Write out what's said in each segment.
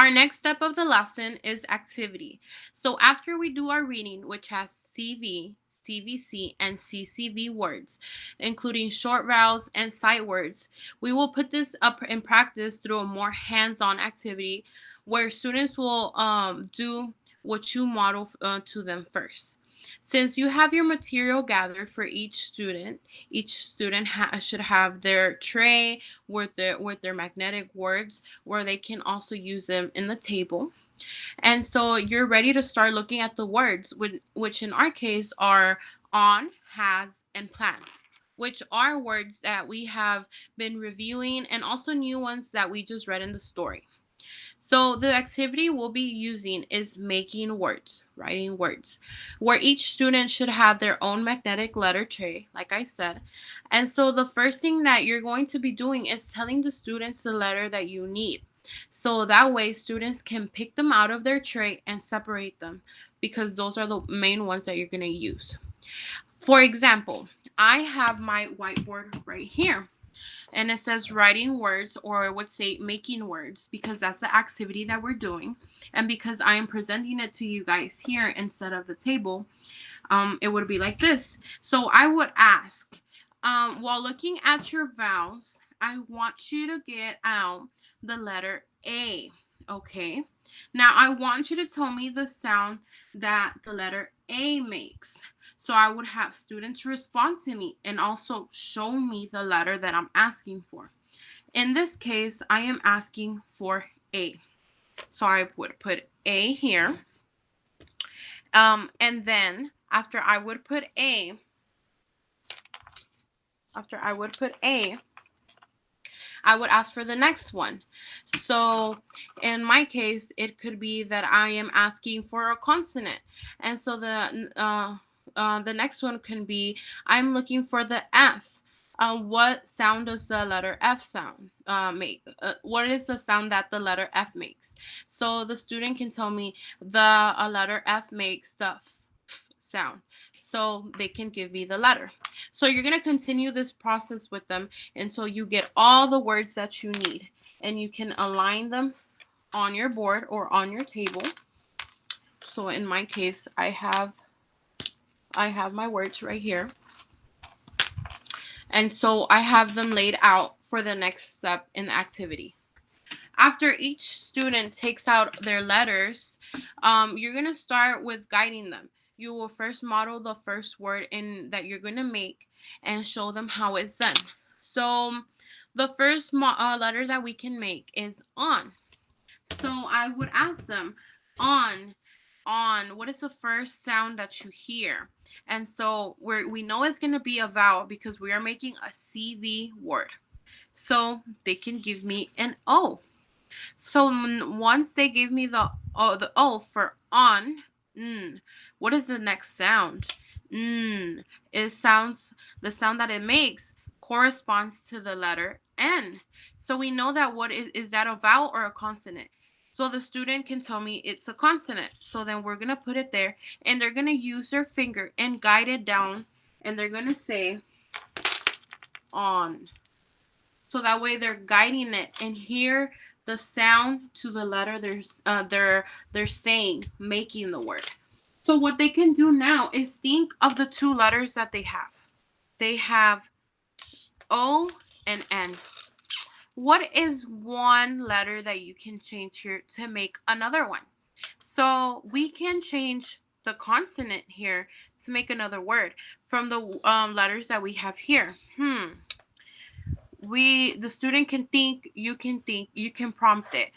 Our next step of the lesson is activity. So after we do our reading, which has CV, CVC, and CCV words, including short vowels and sight words, we will put this up in practice through a more hands-on activity where students will do what you model to them first. Since you have your material gathered for each student should have their tray with their magnetic words where they can also use them in the table. And so you're ready to start looking at the words, which in our case are on, has, and plan, which are words that we have been reviewing and also new ones that we just read in the story. So the activity we'll be using is making words, writing words, where each student should have their own magnetic letter tray, like I said. And so the first thing that you're going to be doing is telling the students the letter that you need. So that way students can pick them out of their tray and separate them because those are the main ones that you're going to use. For example, I have my whiteboard right here and it says writing words, or I would say making words, because that's the activity that we're doing. And because I am presenting it to you guys here instead of the table, it would be like this. So I would ask, while looking at your vowels, I want you to get out the letter A. Okay. Now I want you to tell me the sound that the letter A makes. So I would have students respond to me and also show me the letter that I'm asking for. In this case, I am asking for A. So I would put A here. And then after I would put A, I would ask for the next one. So in my case, it could be that I am asking for a consonant. And so the next one can be I'm looking for the F. What sound does the letter F sound make? What is the sound that the letter F makes? So the student can tell me the letter F makes the f sound. So they can give me the letter. So you're going to continue this process with them until you get all the words that you need. And you can align them on your board or on your table. So in my case, I have my words right here. And so I have them laid out for the next step in the activity. After each student takes out their letters, you're going to start with guiding them. You will first model the first word that you're going to make and show them how it's done. So the first letter that we can make is on. So I would ask them, on, what is the first sound that you hear? And so we know it's going to be a vowel because we are making a CV word. So they can give me an O. So once they give me the O for on, what is the next sound? It sounds, the sound that it makes corresponds to the letter N. So we know that what is that a vowel or a consonant? So the student can tell me it's a consonant. So then we're going to put it there and they're going to use their finger and guide it down and they're going to say on. So that way they're guiding it and hear the sound to the letter they're saying, making the word. So what they can do now is think of the two letters that they have. They have O and N. What is one letter that you can change here to make another one? So we can change the consonant here to make another word from the letters that we have here. The student can think, you can prompt it.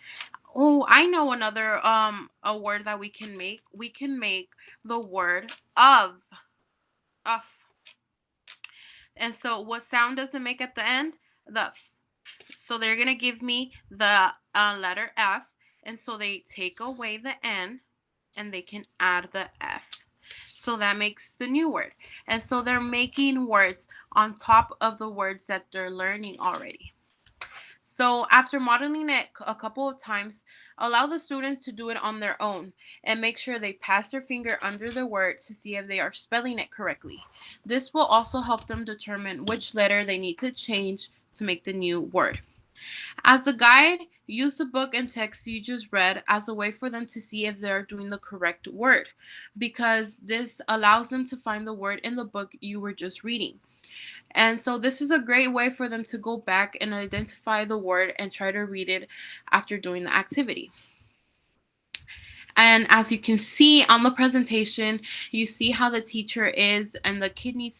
Oh, I know another a word that we can make. We can make the word of. And so what sound does it make at the end? The f. So they're going to give me the letter F. And so they take away the N and they can add the F. So that makes the new word. And so they're making words on top of the words that they're learning already. So after modeling it a couple of times, allow the students to do it on their own and make sure they pass their finger under the word to see if they are spelling it correctly. This will also help them determine which letter they need to change to make the new word. As the guide, Use the book and text you just read as a way for them to see if they're doing the correct word, because this allows them to find the word in the book you were just reading. And so this is a great way for them to go back and identify the word and try to read it after doing the activity. And as you can see on the presentation, you see how the teacher is and the kidney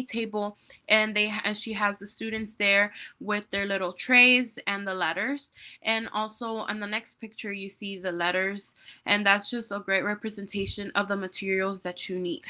table, and she has the students there with their little trays and the letters. And also on the next picture, you see the letters, and that's just a great representation of the materials that you need.